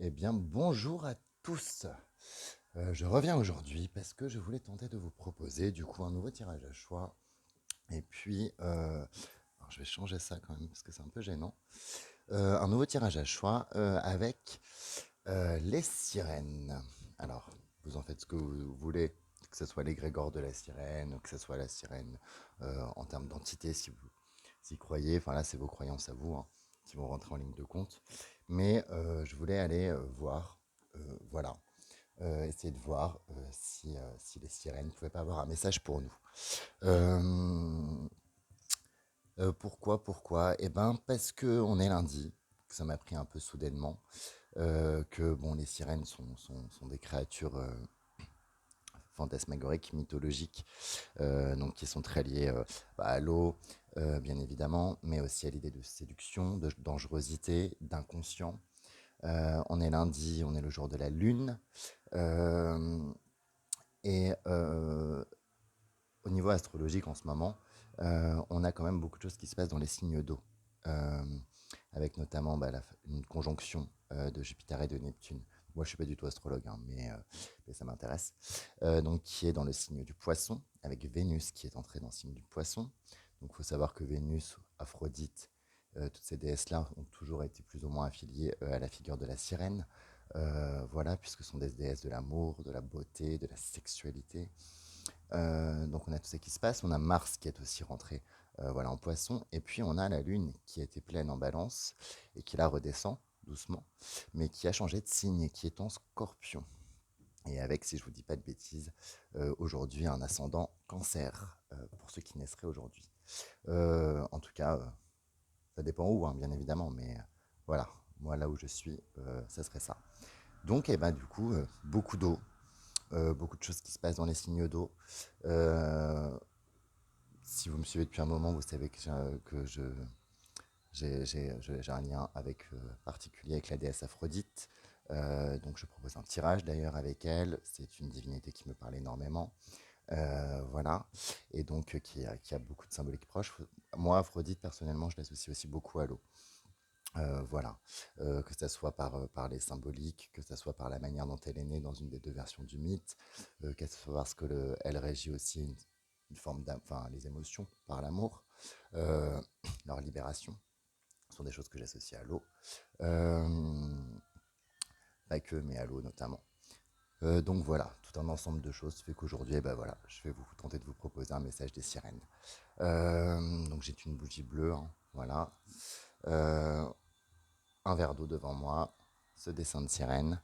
Eh bien, bonjour à tous. Je reviens aujourd'hui parce que je voulais tenter de vous proposer du coup un nouveau tirage à choix. Et puis, alors je vais changer ça quand même parce que c'est un peu gênant. Un nouveau tirage à choix avec les sirènes. Alors, vous en faites ce que vous voulez, que ce soit l'égrégore de la sirène, que ce soit la sirène en termes d'entité, si vous y croyez. Enfin là, c'est vos croyances à vous hein, qui vont rentrer en ligne de compte. Mais je voulais aller voir, voilà, essayer de voir si les sirènes ne pouvaient pas avoir un message pour nous. Euh, pourquoi? Eh ben parce que on est lundi, que ça m'a pris un peu soudainement, que bon, les sirènes sont des créatures fantasmagoriques, mythologiques, donc qui sont très liées à l'eau, bien évidemment, mais aussi à l'idée de séduction, de dangerosité, d'inconscient. On est lundi, on est le jour de la lune. Euh, et au niveau astrologique en ce moment, on a quand même beaucoup de choses qui se passent dans les signes d'eau. Euh, Avec notamment une conjonction de Jupiter et de Neptune. Moi, je suis pas du tout astrologue, hein, mais ça m'intéresse. Donc, qui est dans le signe du Poisson, avec Vénus qui est entrée dans le signe du Poisson. Donc, il faut savoir que Vénus, Aphrodite, toutes ces déesses-là ont toujours été plus ou moins affiliées à la figure de la sirène. Voilà, puisque ce sont des déesses de l'amour, de la beauté, de la sexualité. Donc on a tout ça qui se passe. On a Mars qui est aussi rentré voilà, en poisson. Et puis on a la Lune qui était pleine en balance et qui la redescend doucement, mais qui a changé de signe et qui est en scorpion. Et avec, si je vous dis pas de bêtises, aujourd'hui un ascendant cancer pour ceux qui naisseraient aujourd'hui. En tout cas, ça dépend où, hein, bien évidemment, mais voilà, moi là où je suis, ça serait ça. Donc, eh ben, du coup, beaucoup d'eau, beaucoup de choses qui se passent dans les signes d'eau. Euh, Si vous me suivez depuis un moment, vous savez que j'ai un lien particulier avec la déesse Aphrodite. Donc je propose un tirage d'ailleurs avec elle. C'est une divinité qui me parle énormément. Voilà. Et donc qui a beaucoup de symboliques proches. Moi, Aphrodite, personnellement, je l'associe aussi beaucoup à l'eau. Voilà. Que ça soit par les symboliques, que ça soit par la manière dont elle est née dans une des deux versions du mythe, que ce soit parce qu'elle régit aussi une forme enfin, les émotions par l'amour, euh, leur libération sont des choses que j'associe à l'eau. Euh, Pas que, mais à l'eau notamment. Donc voilà, tout un ensemble de choses fait qu'aujourd'hui, eh ben voilà, je vais vous tenter de vous proposer un message des sirènes. Donc j'ai une bougie bleue, hein, voilà. Euh, un verre d'eau devant moi, ce dessin de sirène.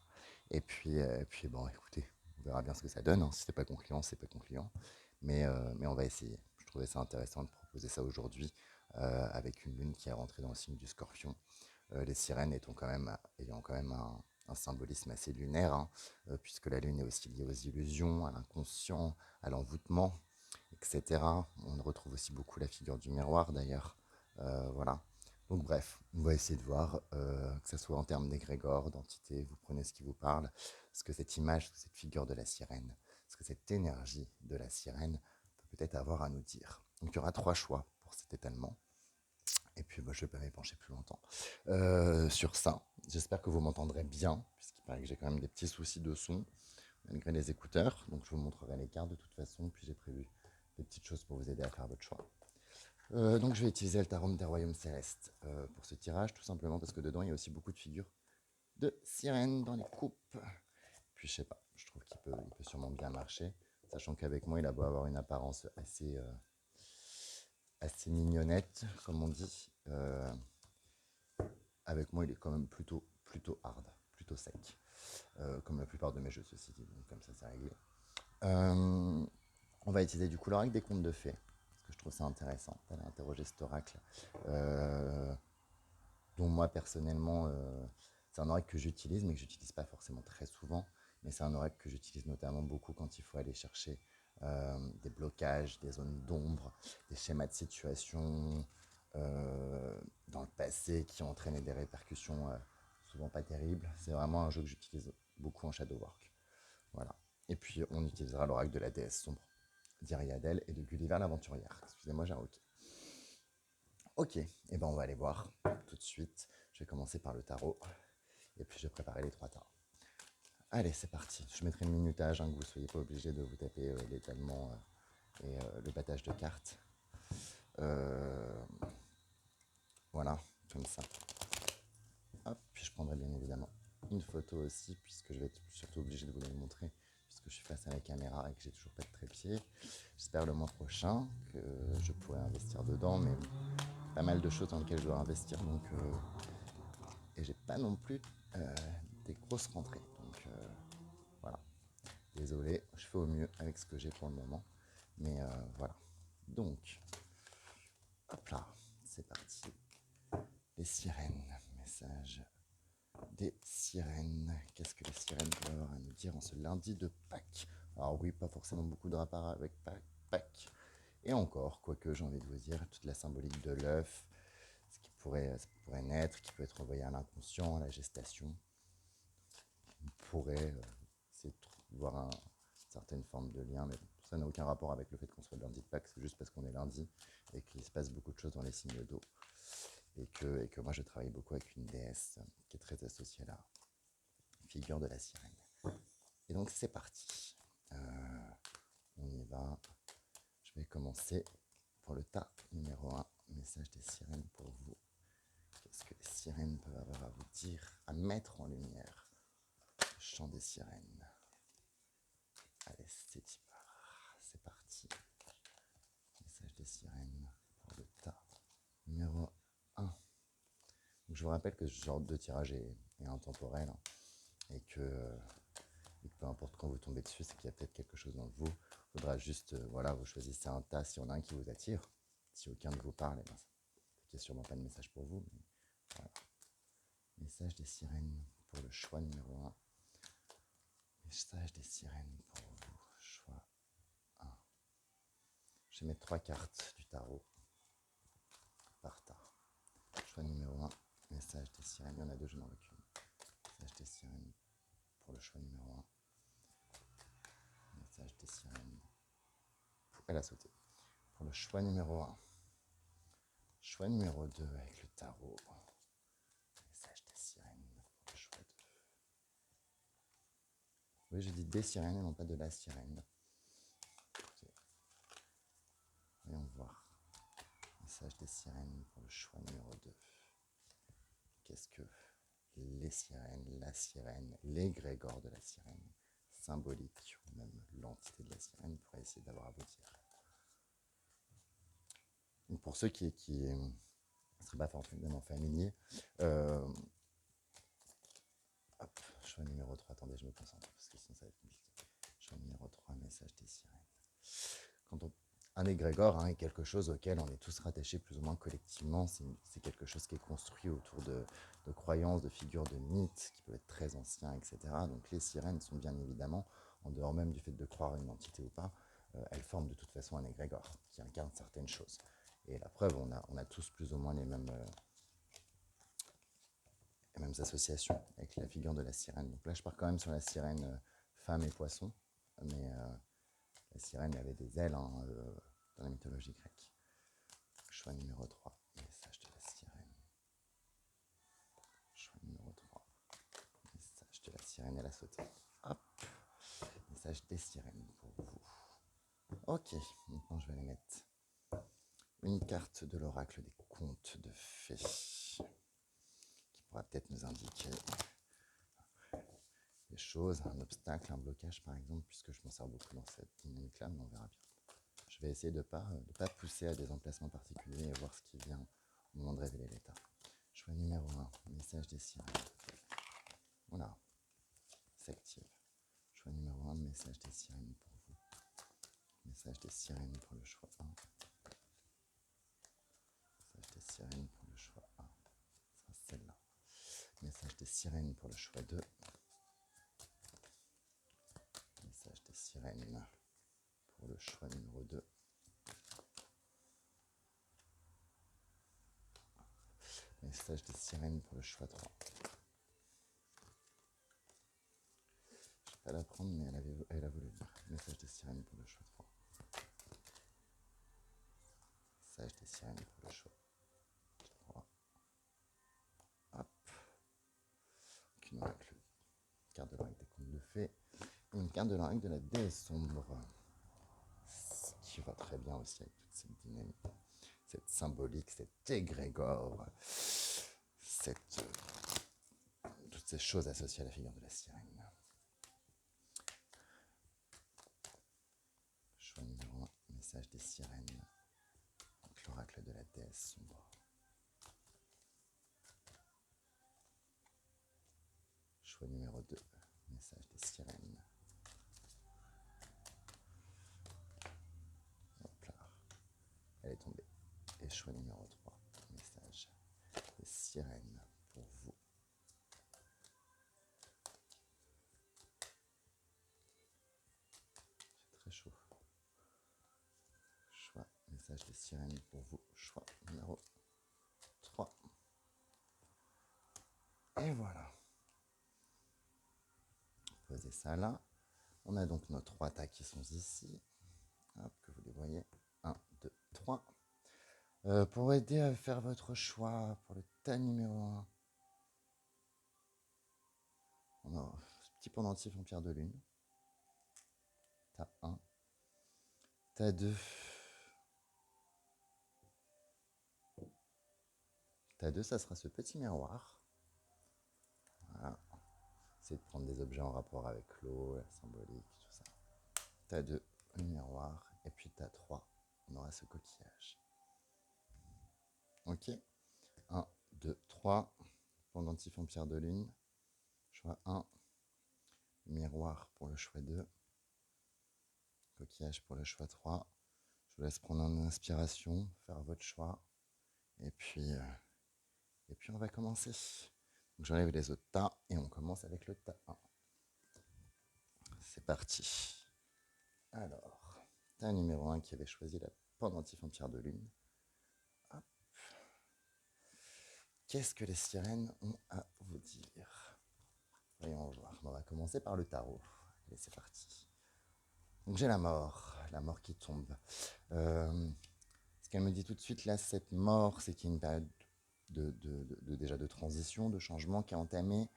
Et puis bon, écoutez, on verra bien ce que ça donne. Hein. Si c'est pas concluant, c'est pas concluant. Mais on va essayer. Je trouvais ça intéressant de proposer ça aujourd'hui avec une lune qui est rentrée dans le signe du scorpion. Les sirènes ayant quand même un symbolisme assez lunaire, hein, puisque la lune est aussi liée aux illusions, à l'inconscient, à l'envoûtement, etc. On retrouve aussi beaucoup la figure du miroir d'ailleurs. Voilà. Donc bref, on va essayer de voir, que ce soit en termes d'égrégore, d'entité, vous prenez ce qui vous parle, ce que cette image, cette figure de la sirène, ce que cette énergie de la sirène peut peut-être avoir à nous dire. Donc il y aura trois choix pour cet étalement. Et puis je ne vais pas m'épancher plus longtemps sur ça. J'espère que vous m'entendrez bien, puisqu'il paraît que j'ai quand même des petits soucis de son, malgré les écouteurs. Donc je vous montrerai les cartes de toute façon, puis j'ai prévu des petites choses pour vous aider à faire votre choix. Donc je vais utiliser le tarot des royaumes célestes pour ce tirage, tout simplement parce que dedans il y a aussi beaucoup de figures de sirènes dans les coupes. Puis je sais pas, je trouve qu'il peut sûrement bien marcher, sachant qu'avec moi il a beau avoir une apparence assez mignonnette, comme on dit. Avec moi il est quand même plutôt hard, plutôt sec, comme la plupart de mes jeux ceci dit, donc comme ça c'est réglé. Euh, on va utiliser du coup l'oracle des contes de fées, parce que je trouve ça intéressant d'aller interroger cet oracle. Euh, dont moi personnellement, c'est un oracle que j'utilise, mais que j'utilise pas forcément très souvent. Mais c'est un oracle que j'utilise notamment beaucoup quand il faut aller chercher des blocages, des zones d'ombre, des schémas de situation dans le passé qui ont entraîné des répercussions souvent pas terribles. C'est vraiment un jeu que j'utilise beaucoup en shadow work. Voilà. Et puis on utilisera l'oracle de la déesse sombre d'Iriadel et de Gulliver l'aventurière. Excusez-moi, j'ai un hockey. Ok, et ben on va aller voir tout de suite. Je vais commencer par le tarot. Et puis je vais préparer les 3 tas. Allez, c'est parti. Je mettrai le minutage, que vous ne soyez pas obligé de vous taper l'étalement et le battage de cartes. Voilà, comme ça. Hop, puis je prendrai bien évidemment une photo aussi, puisque je vais être surtout obligé de vous la montrer, puisque je suis face à la caméra et que j'ai toujours pas de trépied. J'espère le mois prochain que je pourrai investir dedans, mais pas mal de choses dans lesquelles je dois investir, donc et j'ai pas non plus des grosses rentrées, donc voilà. Désolé, je fais au mieux avec ce que j'ai pour le moment, mais voilà. Donc, hop là, c'est parti. Les sirènes, message des sirènes. Qu'est-ce que les sirènes peuvent avoir à nous dire en ce lundi de Pâques? Alors oui, pas forcément beaucoup de rapport avec Pâques. Et encore, quoique j'ai envie de vous dire, toute la symbolique de l'œuf, ce qui pourrait naître, qui peut être envoyé à l'inconscient, à la gestation. On pourrait essayer de voir une certaine forme de lien, mais ça n'a aucun rapport avec le fait qu'on soit le lundi de Pâques, c'est juste parce qu'on est lundi et qu'il se passe beaucoup de choses dans les signes d'eau. Et que moi je travaille beaucoup avec une déesse qui est très associée à la figure de la sirène. Et donc c'est parti. On y va. Je vais commencer pour le tas numéro 1. Message des sirènes pour vous. Qu'est-ce que les sirènes peuvent avoir à vous dire, à mettre en lumière? Le chant des sirènes. Allez, c'est parti. Message des sirènes pour le tas numéro 1. Donc, je vous rappelle que ce genre de tirage est intemporel, hein, et que peu importe quand vous tombez dessus, c'est qu'il y a peut-être quelque chose dans vous. Il faudra juste, voilà, vous choisissez un tas si on a un qui vous attire. Si aucun ne vous parle, eh ben, c'est sûrement pas de message pour vous. Mais voilà. Message des sirènes pour le choix numéro 1. Message des sirènes pour vous, choix 1. Je vais mettre 3 cartes du tarot par tas. Choix numéro 1, message des sirènes. Il y en a 2, je n'en veux qu'une. Message des sirènes pour le choix numéro 1. Message des sirènes. Elle a sauté. Pour le choix numéro 1. Choix numéro 2 avec le tarot. Message des sirènes pour le choix 2. Oui, j'ai dit des sirènes et non pas de la sirène. Okay. Voyons voir. Message des sirènes pour le choix numéro 2. Qu'est-ce que les sirènes, la sirène, l'égrégore de la sirène, symbolique, ou même l'entité de la sirène, pourrait essayer d'avoir à vous dire? Donc pour ceux qui ne seraient pas forcément familiers, hop, choix numéro 3, attendez, je me concentre, parce que sinon ça va être compliqué. Choix numéro 3, message des sirènes. Un égrégore est quelque chose auquel on est tous rattachés plus ou moins collectivement. C'est quelque chose qui est construit autour de croyances, de figures, de mythes, qui peuvent être très anciens, etc. Donc les sirènes sont bien évidemment, en dehors même du fait de croire à une entité ou pas, elles forment de toute façon un égrégore qui incarne certaines choses. Et la preuve, on a tous plus ou moins les mêmes associations avec la figure de la sirène. Donc là, je pars quand même sur la sirène femme et poisson, mais la sirène avait des ailes dans la mythologie grecque. Choix numéro 3, message de la sirène. Choix numéro 3, message de la sirène, elle a sauté. Hop, message des sirènes pour vous. Ok, maintenant je vais aller mettre une carte de l'oracle des contes de fées, qui pourra peut-être nous indiquer des choses, un obstacle, un blocage par exemple, puisque je m'en sers beaucoup dans cette dynamique-là, mais on verra bien. Je vais essayer de ne pas pousser à des emplacements particuliers et voir ce qui vient au moment de révéler l'état. Choix numéro 1, message des sirènes. Voilà, s'active. Choix numéro 1, message des sirènes pour vous. Message des sirènes pour le choix 1. Message des sirènes pour le choix 1. Ça sera celle-là. Message des sirènes pour le choix 2. Message des sirènes pour le choix numéro 2. Message des sirènes pour le choix 3. Je ne vais pas la prendre, mais elle a voulu le dire. Message des sirènes pour le choix 3. Message des sirènes pour le choix 3. Hop. carte de l'oracle des contes de fées, et une carte de l'oracle de la déesse sombre, qui va très bien aussi avec toute cette dynamique, cette symbolique, cet égrégore, toutes ces choses associées à la figure de la sirène. Choix numéro 1, message des sirènes, donc l'oracle de la déesse sombre. Choix numéro 2, message des sirènes. Hop là, elle est tombée. Et choix numéro 3, message des sirènes pour vous. C'est très chaud. Choix, message des sirènes pour vous. Choix numéro 3. Et voilà. Posez ça là. On a donc nos 3 tas qui sont ici. Hop, que vous les voyez. 1, 2, 3. Pour aider à faire votre choix pour le tas numéro 1, on a ce petit pendentif en pierre de lune. Tas 1. Tas 2. Tas 2, ça sera ce petit miroir. Voilà. C'est de prendre des objets en rapport avec l'eau, la symbolique, tout ça. Tas 2, le miroir. Et puis tas 3, on aura ce coquillage. Ok. 1, 2, 3. Pendentif en pierre de lune. Choix 1. Miroir pour le choix 2. Coquillage pour le choix 3. Je vous laisse prendre une inspiration, faire votre choix. Et puis on va commencer. Donc j'enlève les autres tas et on commence avec le tas 1. C'est parti. Alors, tas numéro 1 qui avait choisi la pendentif en pierre de lune. Hop. Qu'est-ce que les sirènes ont à vous dire? Voyons voir. On va commencer par le tarot. Allez, c'est parti. Donc j'ai la mort qui tombe. Ce qu'elle me dit tout de suite là, cette mort, c'est qu'il y a une période déjà de transition, de changement qui est entamée,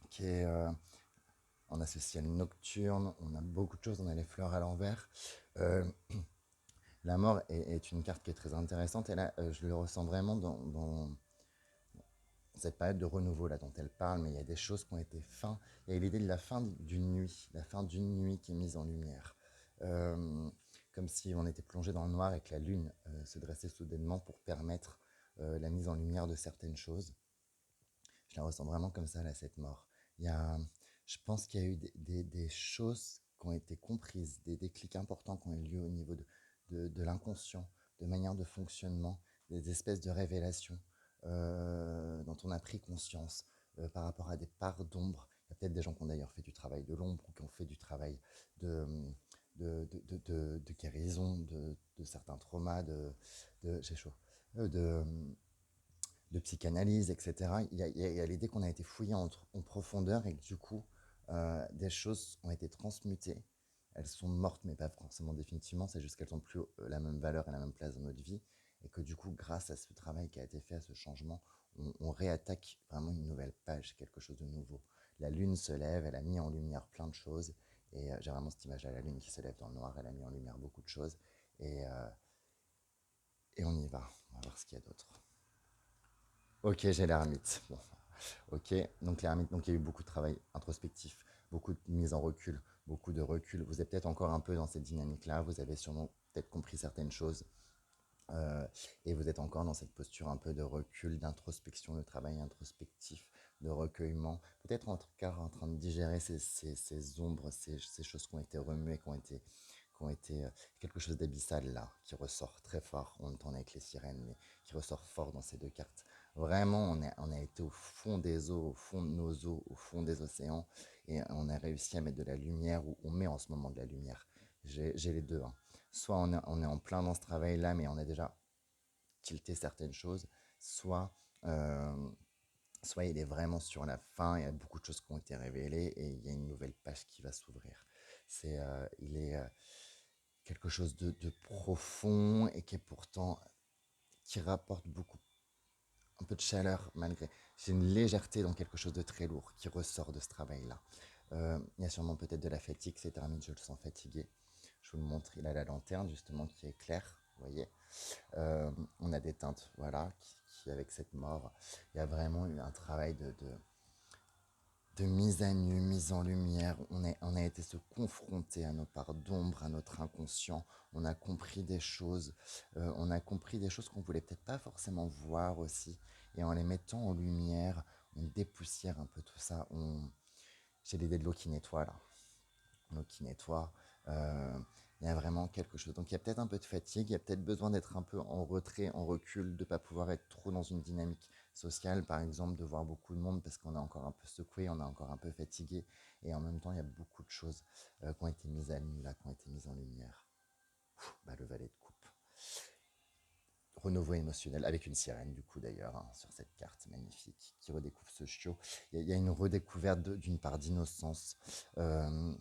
qui est on a ce ciel nocturne, on a beaucoup de choses, on a les fleurs à l'envers. La mort est une carte qui est très intéressante et là, je le ressens vraiment dans cette période de renouveau là dont elle parle, mais il y a des choses qui ont été fins. Il y a l'idée de la fin d'une nuit, la fin d'une nuit qui est mise en lumière. Comme si on était plongé dans le noir et que la lune se dressait soudainement pour permettre la mise en lumière de certaines choses. Je la ressens vraiment comme ça, là, cette mort. Je pense qu'il y a eu des choses qui ont été comprises, des déclics importants qui ont eu lieu au niveau de l'inconscient, de manière de fonctionnement, des espèces de révélations dont on a pris conscience par rapport à des parts d'ombre. Il y a peut-être des gens qui ont d'ailleurs fait du travail de l'ombre ou qui ont fait du travail de, de guérison de certains traumas, j'ai chaud, de psychanalyse, etc. Il y a l'idée qu'on a été fouillé en profondeur et que du coup, des choses ont été transmutées. Elles sont mortes, mais pas forcément définitivement, c'est juste qu'elles n'ont plus la même valeur et la même place dans notre vie. Et que du coup, grâce à ce travail qui a été fait, à ce changement, on réattaque vraiment une nouvelle page, quelque chose de nouveau. La lune se lève, elle a mis en lumière plein de choses. Et j'ai vraiment cette image à la lune qui se lève dans le noir, elle a mis en lumière beaucoup de choses. Et on y va, on va voir ce qu'il y a d'autre. Ok, j'ai l'ermite. Bon. Ok, donc l'ermite, donc il y a eu beaucoup de travail introspectif, beaucoup de mise en recul, beaucoup de recul. Vous êtes peut-être encore un peu dans cette dynamique-là, vous avez sûrement peut-être compris certaines choses et vous êtes encore dans cette posture un peu de recul, d'introspection, de travail introspectif, de recueillement. Peut-être encore en train de digérer ces ombres, ces choses qui ont été remuées, qui ont été quelque chose d'abyssal là, qui ressort très fort. On entend avec les sirènes, mais qui ressort fort dans ces deux cartes. Vraiment, on a été au fond des eaux, au fond de nos eaux, au fond des océans, et on a réussi à mettre de la lumière, ou on met en ce moment de la lumière. J'ai les deux. Hein. Soit on est en plein dans ce travail-là, mais on a déjà tilté certaines choses, soit, euh, soit il est vraiment sur la fin, il y a beaucoup de choses qui ont été révélées, et il y a une nouvelle page qui va s'ouvrir. Il est quelque chose de profond, et qui est pourtant, qui rapporte beaucoup un peu de chaleur malgré. J'ai une légèreté dans quelque chose de très lourd qui ressort de ce travail-là. Il y a sûrement peut-être de la fatigue, c'est terminé, je le sens fatigué. Je vous le montre, il a la lanterne justement qui est claire, vous voyez. On a des teintes, voilà, qui avec cette mort, il y a vraiment eu un travail de mise à nu, mise en lumière. On a été se confronter à nos parts d'ombre, à notre inconscient. On a compris des choses. On a compris des choses qu'on voulait peut-être pas forcément voir aussi. Et en les mettant en lumière, on dépoussière un peu tout ça. J'ai l'idée de l'eau qui nettoie là. L'eau qui nettoie. Euh, il y a vraiment quelque chose. Donc il y a peut-être un peu de fatigue, il y a peut-être besoin d'être un peu en retrait, en recul, de ne pas pouvoir être trop dans une dynamique sociale, par exemple, de voir beaucoup de monde parce qu'on est encore un peu secoué, on est encore un peu fatigué. Et en même temps, il y a beaucoup de choses qui ont été mises à nu, là, qui ont été mises en lumière. Bah, le valet de coupe. Renouveau émotionnel, avec une sirène du coup d'ailleurs, hein, sur cette carte magnifique, qui redécouvre ce chiot. Il y a une redécouverte d'une part d'innocence, euh,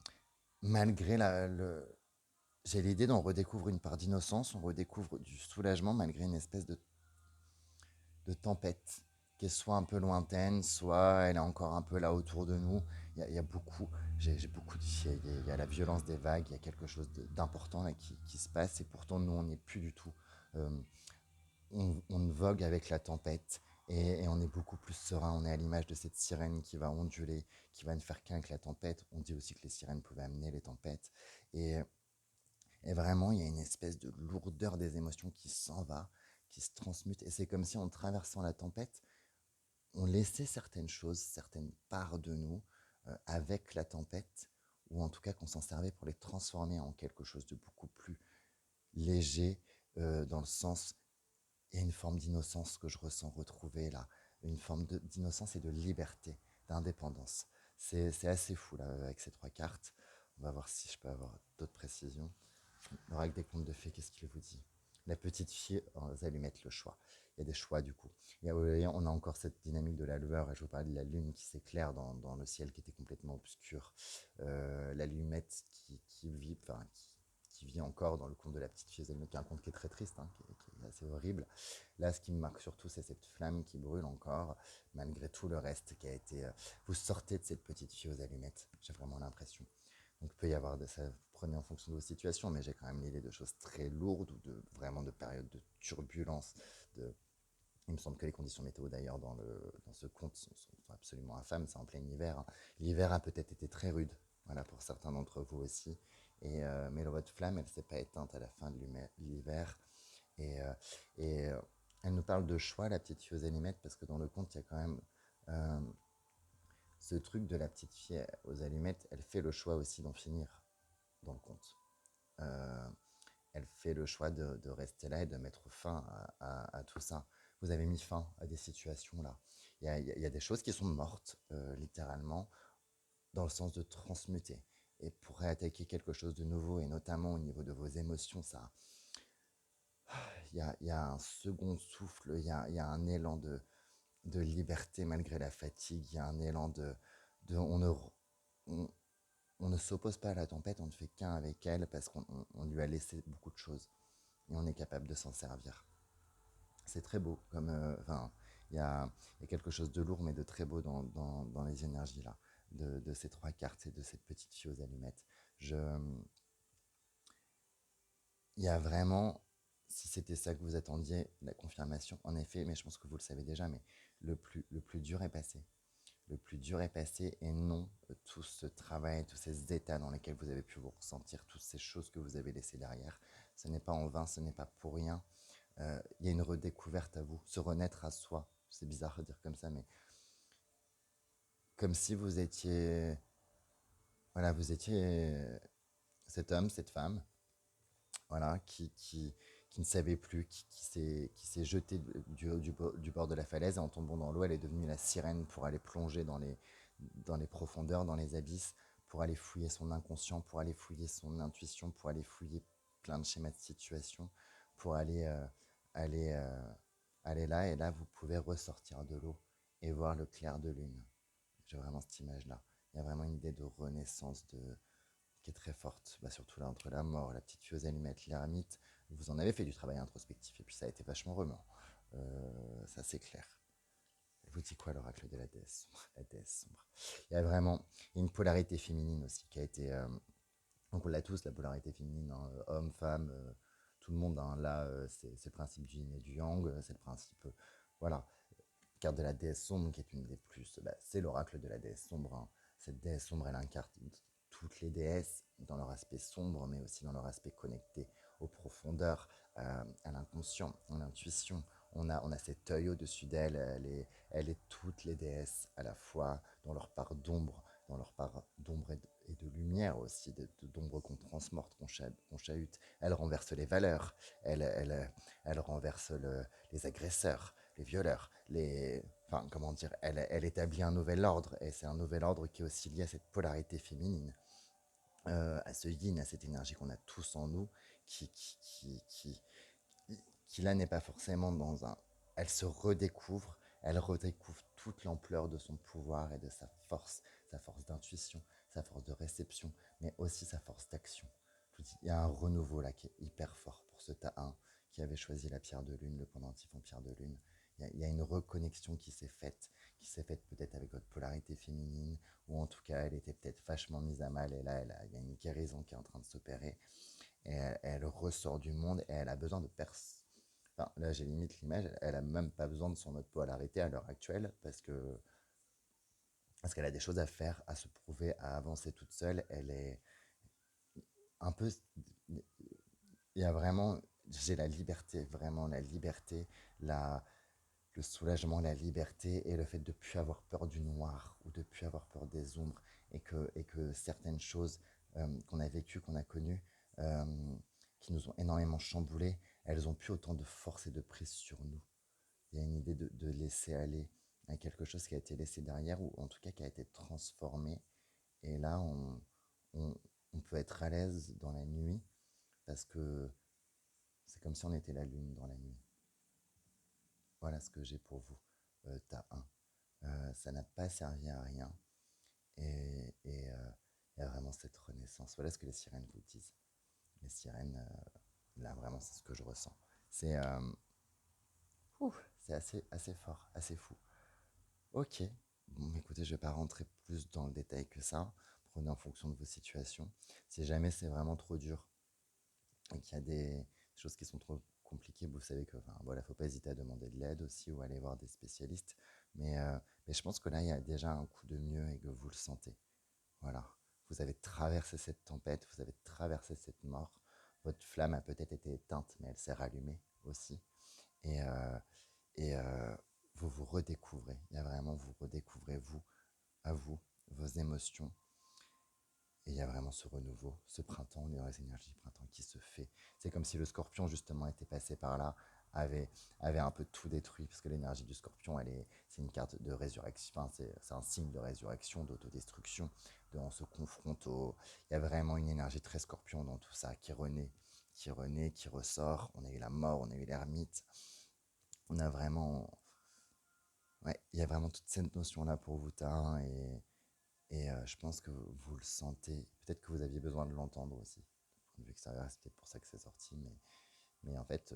malgré j'ai l'idée d'on redécouvre une part d'innocence, on redécouvre du soulagement malgré une espèce de tempête, qu'elle soit un peu lointaine, soit elle est encore un peu là autour de nous. Il y a beaucoup, j'ai beaucoup de il y a la violence des vagues, il y a quelque chose d'important là qui se passe et pourtant nous on n'est plus du tout. Euh, on vogue avec la tempête et on est beaucoup plus serein. On est à l'image de cette sirène qui va onduler, qui va ne faire qu'un avec la tempête. On dit aussi que les sirènes pouvaient amener les tempêtes. Et et vraiment, il y a une espèce de lourdeur des émotions qui s'en va, qui se transmute. Et c'est comme si en traversant la tempête, on laissait certaines choses, certaines parts de nous avec la tempête, ou en tout cas qu'on s'en servait pour les transformer en quelque chose de beaucoup plus léger, dans le sens, il y a une forme d'innocence que je ressens retrouver là, une forme d'innocence et de liberté, d'indépendance. C'est assez fou là, avec ces trois cartes. On va voir si je peux avoir d'autres précisions. L'oracle des contes de fées, qu'est-ce qu'il vous dit? La petite fille, aux allumettes, le choix. Il y a des choix du coup. On a encore cette dynamique de la lueur, et je vous parlais de la lune qui s'éclaire dans le ciel qui était complètement obscur. L'allumette qui vit, enfin, qui vit encore dans le conte de la petite fille aux allumettes, qui est un conte qui est très triste, hein, qui est assez horrible. Là, ce qui me marque surtout, c'est cette flamme qui brûle encore, malgré tout le reste qui a été. Vous sortez de cette petite fille aux allumettes, j'ai vraiment l'impression. Donc il peut y avoir ça, vous prenez en fonction de vos situations, mais j'ai quand même l'idée de choses très lourdes ou vraiment de périodes de turbulence. De... Il me semble que les conditions météo d'ailleurs dans ce conte sont absolument infâmes, c'est en plein hiver, hein. L'hiver a peut-être été très rude, voilà, pour certains d'entre vous aussi. Mais votre flamme, elle ne s'est pas éteinte à la fin de l'hiver. Et, euh, et elle nous parle de choix, la petite fille aux allumettes, parce que dans le conte, il y a quand même euh, ce truc de la petite fille aux allumettes, elle fait le choix aussi d'en finir dans le conte. Euh, Elle fait le choix de rester là et de mettre fin à tout ça. Vous avez mis fin à des situations là. Il y a des choses qui sont mortes, littéralement, dans le sens de transmuter. Et pour réattaquer quelque chose de nouveau, et notamment au niveau de vos émotions, ça, il y a un second souffle, il y a un élan de liberté malgré la fatigue, il y a un élan on, on ne s'oppose pas à la tempête, on ne fait qu'un avec elle parce qu'on lui a laissé beaucoup de choses et on est capable de s'en servir. C'est très beau, enfin, il y a quelque chose de lourd mais de très beau dans les énergies là, de ces trois cartes et de cette petite fille aux allumettes. Je, il y a vraiment, si c'était ça que vous attendiez, la confirmation, en effet, mais je pense que vous le savez déjà, mais le plus dur est passé. Le plus dur est passé et non tout ce travail, tous ces états dans lesquels vous avez pu vous ressentir, toutes ces choses que vous avez laissées derrière. Ce n'est pas en vain, ce n'est pas pour rien. Il y a une redécouverte à vous, se renaître à soi. C'est bizarre de dire comme ça, mais comme si vous étiez, voilà, vous étiez cet homme, cette femme, voilà, qui ne savait plus, qui s'est jeté du bord de la falaise et en tombant dans l'eau, elle est devenue la sirène pour aller plonger dans les profondeurs, dans les abysses, pour aller fouiller son inconscient, pour aller fouiller son intuition, pour aller fouiller plein de schémas de situation, pour aller, aller là, et là, vous pouvez ressortir de l'eau et voir le clair de lune. J'ai vraiment cette image-là. Il y a vraiment une idée de renaissance qui est très forte, bah, surtout là entre la mort, la petite fille aux allumettes, l'ermite. Vous en avez fait du travail introspectif et puis ça a été vachement remuant. Ça c'est clair. vous dit quoi l'oracle de la déesse sombre? La déesse sombre. Il y a vraiment une polarité féminine aussi qui a été... donc on l'a tous, la polarité féminine, hein, homme, femme, tout le monde. Hein, là, c'est le principe du yin et du yang, c'est le principe... voilà, carte de la déesse sombre qui est une des plus... c'est l'oracle de la déesse sombre. Hein. Cette déesse sombre, elle incarne toutes les déesses dans leur aspect sombre, mais aussi dans leur aspect connecté aux profondeurs, à l'inconscient, à l'intuition. On a cet œil au-dessus d'elle, elle est toutes les déesses à la fois, dans leur part d'ombre, dans leur part d'ombre et de lumière aussi, d'ombre qu'on transmorte, qu'on chahute. Elle renverse les valeurs, elle renverse les agresseurs, les violeurs, enfin, comment dire, elle établit un nouvel ordre, et c'est un nouvel ordre qui est aussi lié à cette polarité féminine, à ce yin, à cette énergie qu'on a tous en nous, qui, qui, qui, qui, qui là n'est pas forcément dans un... Elle redécouvre toute l'ampleur de son pouvoir et de sa force d'intuition, sa force de réception, mais aussi sa force d'action. Il y a un renouveau là qui est hyper fort pour ce Ta-1 qui avait choisi la pierre de lune, le pendentif en pierre de lune. Il y a une reconnexion qui s'est faite peut-être avec votre polarité féminine, ou en tout cas elle était peut-être vachement mise à mal, et là il y a une guérison qui est en train de s'opérer, et elle ressort du monde, et elle a besoin de enfin, là j'ai limite l'image, elle a même pas besoin de son autre polarité à l'heure actuelle, parce qu'elle a des choses à faire, à se prouver, à avancer toute seule. Elle est un peu... Il y a vraiment... J'ai la liberté, vraiment la liberté, la, le soulagement, la liberté, et le fait de ne plus avoir peur du noir, ou de ne plus avoir peur des ombres, et que certaines choses qu'on a vécues, qu'on a connues, euh, qui nous ont énormément chamboulés, elles ont plus autant de force et de prise sur nous. Il y a une idée de laisser aller à quelque chose qui a été laissé derrière, ou en tout cas qui a été transformé. Et là, on, on peut être à l'aise dans la nuit, parce que c'est comme si on était la lune dans la nuit. Voilà ce que j'ai pour vous, tas 1. Ça n'a pas servi à rien. Et il y a vraiment cette renaissance. Voilà ce que les sirènes vous disent. Les sirènes, là vraiment, c'est ce que je ressens. C'est c'est assez fort, assez fou. Ok, bon, écoutez, je ne vais pas rentrer plus dans le détail que ça. Prenez en fonction de vos situations. Si jamais c'est vraiment trop dur et qu'il y a des choses qui sont trop compliquées, vous savez que, enfin, voilà, faut pas hésiter à demander de l'aide aussi, ou aller voir des spécialistes. Mais je pense que là, il y a déjà un coup de mieux, et que vous le sentez. Voilà. Vous avez traversé cette tempête, vous avez traversé cette mort. Votre flamme a peut-être été éteinte, mais elle s'est rallumée aussi. Et, euh, et vous vous redécouvrez. Il y a vraiment, vous redécouvrez vous, à vous, vos émotions. Et il y a vraiment ce renouveau, ce printemps, les énergies du printemps qui se fait. C'est comme si le scorpion, justement, était passé par là, avait, avait un peu tout détruit, parce que l'énergie du scorpion, c'est une carte de résurrection, enfin, c'est un signe de résurrection, d'autodestruction, on se confronte au... Il y a vraiment une énergie très scorpion dans tout ça, qui renaît, qui ressort. On a eu la mort, on a eu l'ermite. On a vraiment... Ouais, il y a vraiment toute cette notion-là pour vous, Tarin, et je pense que vous le sentez. Peut-être que vous aviez besoin de l'entendre aussi. Du point de vue extérieur, c'est peut-être pour ça que c'est sorti. Mais en fait,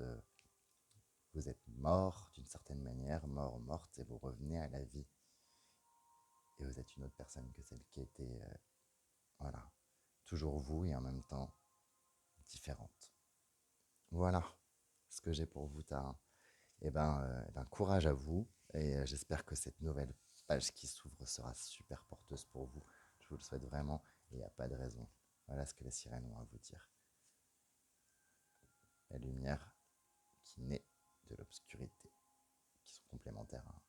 vous êtes mort d'une certaine manière, mort, morte, et vous revenez à la vie. Et vous êtes une autre personne que celle qui était, voilà, toujours vous, et en même temps différente. Voilà ce que j'ai pour vous, Tara. Et ben, courage à vous. Et j'espère que cette nouvelle page qui s'ouvre sera super porteuse pour vous. Je vous le souhaite vraiment, et il n'y a pas de raison. Voilà ce que les sirènes ont à vous dire. La lumière qui naît de l'obscurité, qui sont complémentaires. Hein.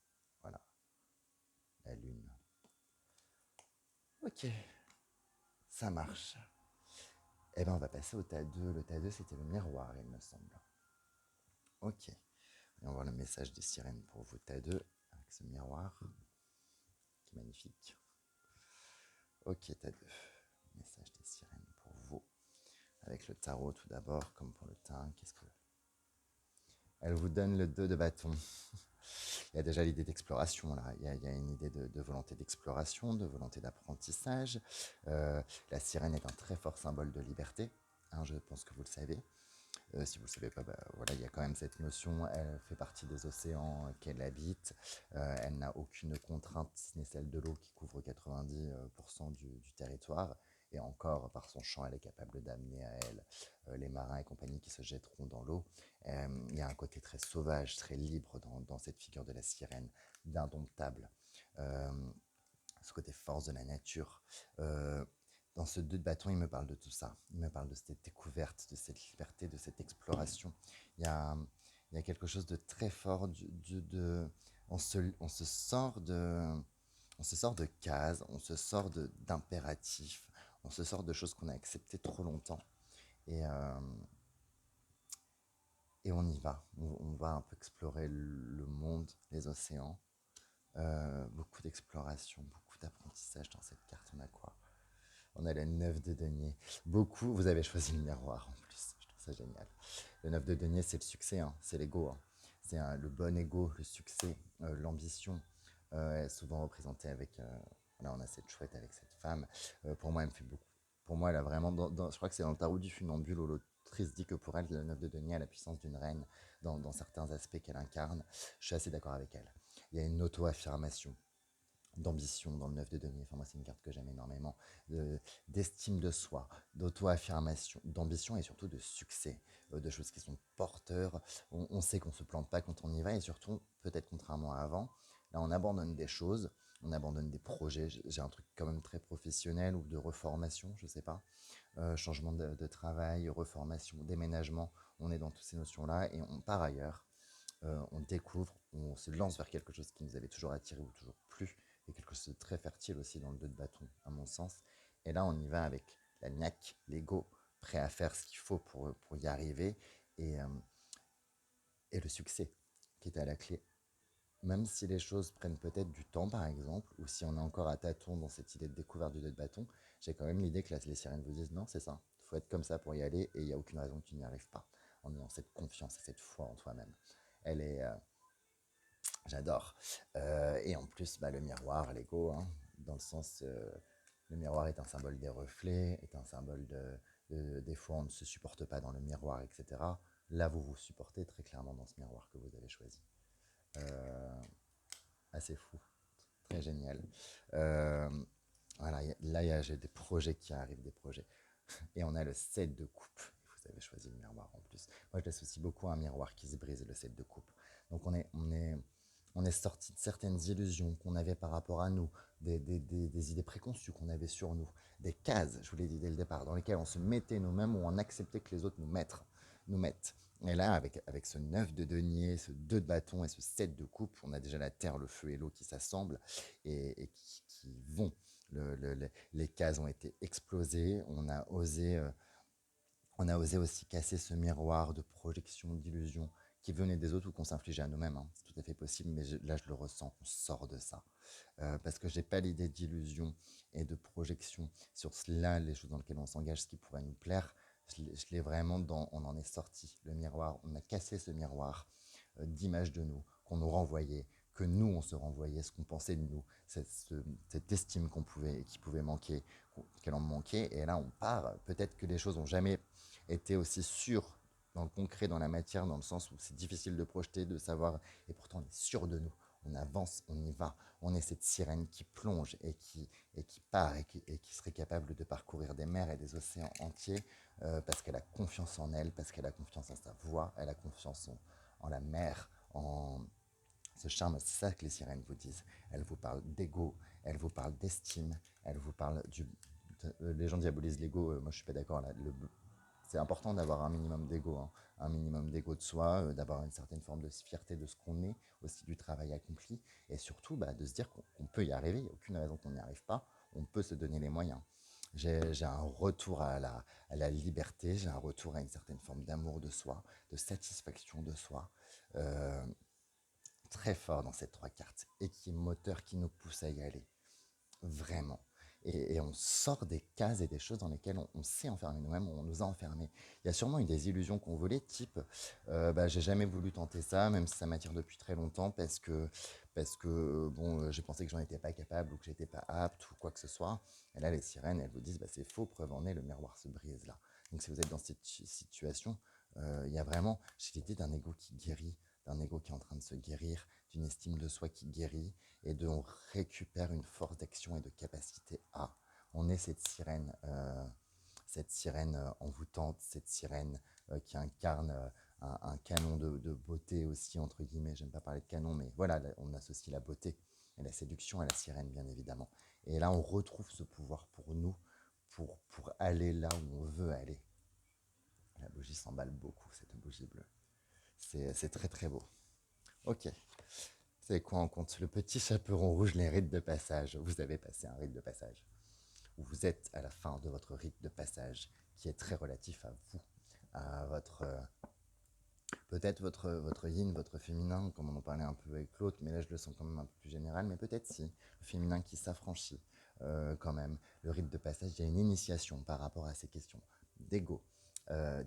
Voilà, la lune. Ok, ça marche. Eh ben, on va passer au tas 2. Le tas 2, c'était le miroir, il me semble. Ok, et on voit le message des sirènes pour vous, tas 2, avec ce miroir, qui est magnifique. Ok, tas 2, message des sirènes pour vous, avec le tarot tout d'abord, comme pour le teint. Qu'est-ce que... Elle vous donne le 2 de bâton. Il y a déjà l'idée d'exploration, là. Il y a une idée de volonté d'exploration, de volonté d'apprentissage. La sirène est un très fort symbole de liberté, hein, je pense que vous le savez. Si vous ne le savez pas, bah, voilà, il y a quand même cette notion, elle fait partie des océans qu'elle habite, elle n'a aucune contrainte, si ce n'est celle de l'eau qui couvre 90% du territoire, et encore, par son chant, elle est capable d'amener à elle les marins et compagnie qui se jetteront dans l'eau. Il y a un côté très sauvage, très libre dans cette figure de la sirène, d'indomptable. Euh, Ce côté force de la nature. Euh, dans ce deux de bâton, il me parle de tout ça. Il me parle de cette découverte, de cette liberté, de cette exploration. Il y a, il y a quelque chose de très fort. On se sort on se sort de cases, on se sort d'impératifs, on se sort de choses qu'on a acceptées trop longtemps. Et, euh, et on y va. On va un peu explorer le monde, les océans. Beaucoup d'exploration, beaucoup d'apprentissage dans cette carte. On a quoi? On a le 9 de denier. Beaucoup, vous avez choisi le miroir en plus. Je trouve ça génial. Le 9 de denier, c'est le succès, hein, c'est l'ego. Hein. C'est le bon ego, le succès, l'ambition. Est souvent représentée avec. Là, on a cette chouette avec cette femme. Pour moi, elle me fait beaucoup. Pour moi, elle a vraiment. Je crois que c'est dans le tarot du funambule où l'autrice dit que pour elle, le 9 de denier a la puissance d'une reine dans certains aspects qu'elle incarne. Je suis assez d'accord avec elle. Il y a une auto-affirmation d'ambition dans le 9 de denier. Enfin, moi, c'est une carte que j'aime énormément. D'estime de soi, d'auto-affirmation, d'ambition et surtout de succès, de choses qui sont porteurs. On sait qu'on ne se plante pas quand on y va et surtout, peut-être contrairement à avant, là, on abandonne des choses, on abandonne des projets. J'ai un truc quand même très professionnel ou de reformation, je sais pas. Changement de travail, reformation, déménagement. On est dans toutes ces notions-là et on part ailleurs. On découvre, on se lance vers quelque chose qui nous avait toujours attiré ou toujours plu, et quelque chose de très fertile aussi dans le 2 de bâton, à mon sens. Et là, on y va avec la niaque, l'ego, prêt à faire ce qu'il faut pour y arriver, et, euh, et le succès qui est à la clé. Même si les choses prennent peut-être du temps, par exemple, ou si on est encore à tâtons dans cette idée de découverte du 2 de bâton, j'ai quand même l'idée que les sirènes vous disent non, c'est ça, il faut être comme ça pour y aller, et il n'y a aucune raison que tu n'y arrives pas, en ayant cette confiance et cette foi en toi-même. Elle est, J'adore. Et en plus, bah, le miroir, l'ego, hein, dans le sens, le miroir est un symbole des reflets, est un symbole des fois on ne se supporte pas dans le miroir, etc. Là, vous vous supportez très clairement dans ce miroir que vous avez choisi. Euh, Assez fou, très génial. Euh, voilà, j'ai des projets qui arrivent, des projets. Et on a le 7 de coupe. Vous avez choisi le miroir en plus. Moi, je l'associe beaucoup à un miroir qui se brise, le 7 de coupe. Donc, on est sorti de certaines illusions qu'on avait par rapport à nous, des idées préconçues qu'on avait sur nous, des cases, je vous l'ai dit dès le départ, dans lesquelles on se mettait nous-mêmes ou on acceptait que les autres nous mettent. Et là, avec ce 9 de denier, ce 2 de bâton et ce 7 de coupe, on a déjà la terre, le feu et l'eau qui s'assemblent et qui vont. Les cases ont été explosées, on a osé aussi casser ce miroir de projection, d'illusion qui venait des autres ou qu'on s'infligeait à nous-mêmes. Hein. C'est tout à fait possible, mais là je le ressens, on sort de ça. Parce que j'ai pas l'idée d'illusion et de projection sur cela, les choses dans lesquelles on s'engage, ce qui pourrait nous plaire. Je l'ai vraiment on en est sorti, le miroir, on a cassé ce miroir d'images de nous, qu'on nous renvoyait, que nous on se renvoyait, ce qu'on pensait de nous, cette estime qui pouvait manquer, qu'elle en manquait, et là on part, peut-être que les choses n'ont jamais été aussi sûres dans le concret, dans la matière, dans le sens où c'est difficile de projeter, de savoir, et pourtant on est sûr de nous, on avance, on y va, on est cette sirène qui plonge et qui part et qui serait capable de parcourir des mers et des océans entiers parce qu'elle a confiance en elle, parce qu'elle a confiance en sa voix, elle a confiance en la mer, en ce charme. C'est ça que les sirènes vous disent. Elles vous parlent d'ego, elles vous parlent d'estime, elles vous parlent les gens diabolisent l'ego, moi je suis pas d'accord. C'est important d'avoir un minimum d'ego, hein, un minimum d'ego de soi, d'avoir une certaine forme de fierté de ce qu'on est, aussi du travail accompli, et surtout bah, de se dire qu'on peut y arriver, il n'y a aucune raison qu'on n'y arrive pas, on peut se donner les moyens. J'ai un retour à la liberté, j'ai un retour à une certaine forme d'amour de soi, de satisfaction de soi, euh, très fort dans ces trois cartes, et qui est moteur, qui nous pousse à y aller, vraiment. Et on sort des cases et des choses dans lesquelles on s'est enfermé nous-mêmes, on nous a enfermés. Il y a sûrement eu des illusions qu'on voulait, type bah, j'ai jamais voulu tenter ça, même si ça m'attire depuis très longtemps, parce que bon, j'ai pensé que j'en étais pas capable ou que j'étais pas apte ou quoi que ce soit. Et là, les sirènes, elles vous disent bah, c'est faux, preuve en est, le miroir se brise là. Donc si vous êtes dans cette situation, Il y a vraiment, j'ai l'idée d'un ego qui guérit, d'un ego qui est en train de se guérir, d'une estime de soi qui guérit, et de on récupère une force d'action et de capacité à. On est cette sirène envoûtante, cette sirène qui incarne un canon de beauté aussi, entre guillemets. J'aime pas parler de canon, mais voilà, on associe la beauté et la séduction à la sirène, bien évidemment. Et là, on retrouve ce pouvoir pour nous, pour aller là où on veut aller. La bougie s'emballe beaucoup, cette bougie bleue. C'est très très beau. Ok. C'est quoi en compte? Le petit chaperon rouge, les rites de passage. Vous avez passé un rite de passage. Vous êtes à la fin de votre rite de passage, qui est très relatif à vous, à votre peut-être votre yin, votre féminin, comme on en parlait un peu avec l'autre, mais là je le sens quand même un peu plus général, mais peut-être si, le féminin qui s'affranchit quand même. Le rite de passage, il y a une initiation par rapport à ces questions d'ego,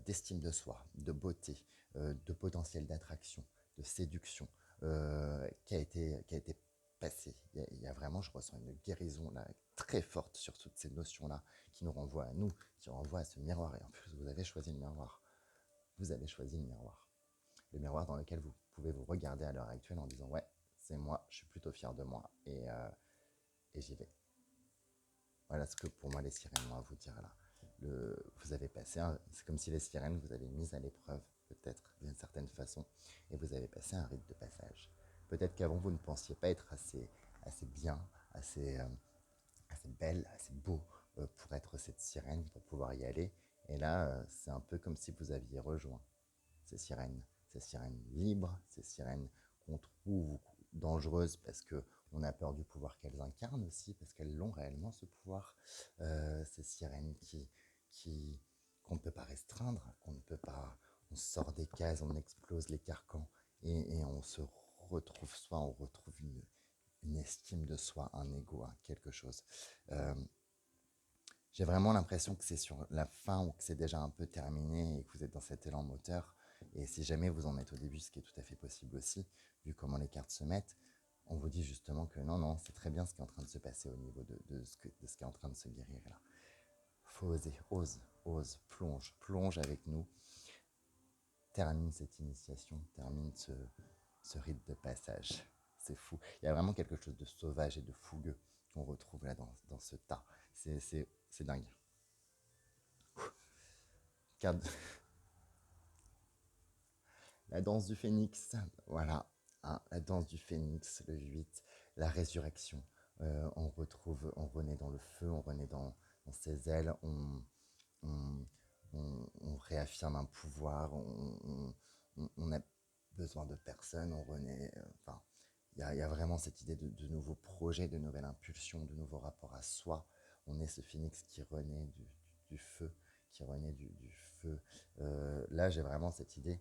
d'estime de soi, de beauté, de potentiel d'attraction, de séduction, qui a été passée. Il y a vraiment, je ressens une guérison là, très forte sur toutes ces notions-là, qui nous renvoient à nous, qui renvoient à ce miroir. Et en plus, vous avez choisi le miroir. Vous avez choisi le miroir dans lequel vous pouvez vous regarder à l'heure actuelle en disant ouais, c'est moi, je suis plutôt fier de moi et j'y vais. Voilà ce que pour moi les sirènes ont à vous dire là. Vous avez passé, c'est comme si les sirènes vous avez mis à l'épreuve peut-être d'une certaine façon et vous avez passé un rite de passage. Peut-être qu'avant vous ne pensiez pas être assez bien, assez belle, assez beau pour être cette sirène, pour pouvoir y aller. Et là, c'est un peu comme si vous aviez rejoint ces sirènes libres, ces sirènes qu'on trouve dangereuses parce que on a peur du pouvoir qu'elles incarnent aussi, parce qu'elles l'ont réellement ce pouvoir. Ces sirènes qui qu'on ne peut pas restreindre, qu'on ne peut pas, on sort des cases, on explose les carcans et on se retrouve soi, on retrouve une estime de soi, un ego, quelque chose. Euh, j'ai vraiment l'impression que c'est sur la fin ou que c'est déjà un peu terminé et que vous êtes dans cet élan moteur. Et si jamais vous en êtes au début, ce qui est tout à fait possible aussi, vu comment les cartes se mettent, on vous dit justement que non, non, c'est très bien ce qui est en train de se passer au niveau de ce qui est en train de se guérir là. Faut oser, ose, plonge, plonge avec nous, termine cette initiation, termine ce rite de passage. C'est fou. Il y a vraiment quelque chose de sauvage et de fougueux qu'on retrouve là dans ce tas. C'est dingue. Carte, la danse du phénix, voilà, hein, la danse du phénix, le 8, la résurrection. On renaît dans le feu, on renaît dans ses ailes, on, on réaffirme un pouvoir, on a besoin de personne, on renaît. Enfin, il y a vraiment cette idée de nouveaux projets, de nouvelles impulsions, de nouveaux rapports à soi. On est ce phénix qui renaît du feu, qui renaît du feu. Là, j'ai vraiment cette idée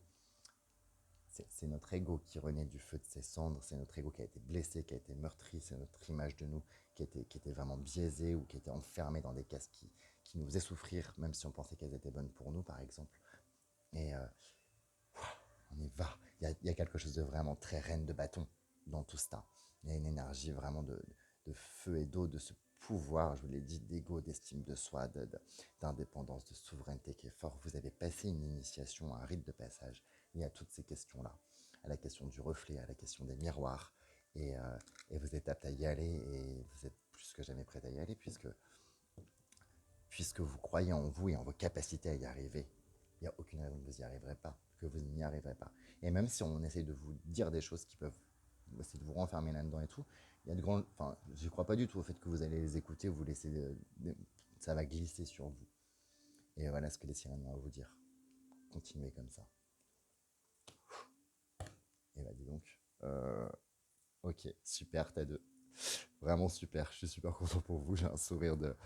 c'est notre ego qui renaît du feu de ses cendres, c'est notre ego qui a été blessé, qui a été meurtri, c'est notre image de nous qui était vraiment biaisée ou qui était enfermée dans des cases qui nous faisaient souffrir, même si on pensait qu'elles étaient bonnes pour nous, par exemple. Et on y va. Il y a quelque chose de vraiment très reine de bâton dans tout ça. Il y a une énergie vraiment de feu et d'eau, de ce pouvoir, je vous l'ai dit, d'ego, d'estime de soi, d'indépendance, de souveraineté qui est fort. Vous avez passé une initiation, un rite de passage. Il y a toutes ces questions-là, à la question du reflet, à la question des miroirs. Et vous êtes apte à y aller et vous êtes plus que jamais prêt à y aller puisque vous croyez en vous et en vos capacités à y arriver. Il n'y a aucune raison que vous n'y arriverez pas, que vous n'y arriverez pas. Et même si on essaie de vous dire des choses qui peuvent essayer de vous renfermer là-dedans et tout, il y a de grandes. Enfin, je ne crois pas du tout au fait que vous allez les écouter, vous laisser. Ça va glisser sur vous. Et voilà ce que les sirènes vont vous dire. Continuez comme ça. Et bah dis donc. Ok, super, t'as deux. Vraiment super, je suis super content pour vous. J'ai un sourire de.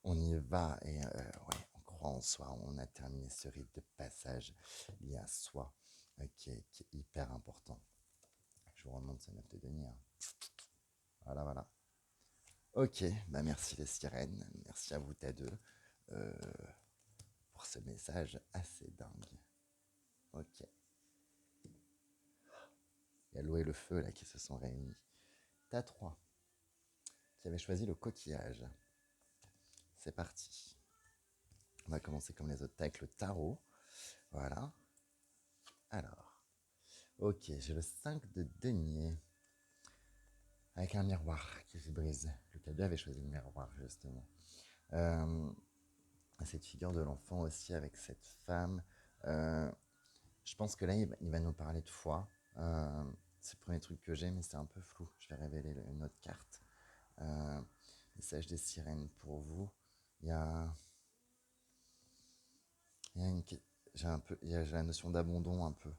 On y va et ouais, on croit en soi. On a terminé ce rite de passage lié à soi qui est hyper important. Je vous remonte ce 9 de denier. Hein. Voilà, voilà. Ok, bah merci les sirènes. Merci à vous, t'as deux, euh, pour ce message assez dingue. Ok. Il y a l'eau et le feu là qui se sont réunis. T'as trois qui avait choisi le coquillage. C'est parti. On va commencer comme les autres avec le tarot. Voilà. Alors, ok, j'ai le 5 de denier avec un miroir qui se brise. Le cadeau avait choisi le miroir, justement. Euh, cette figure de l'enfant aussi avec cette femme. Euh, je pense que là, il va nous parler de foi. C'est le premier truc que j'ai, mais c'est un peu flou. Je vais révéler une autre carte. Message des sirènes pour vous. Il y a, il y a une, j'ai un peu, j'ai la notion d'abandon un peu.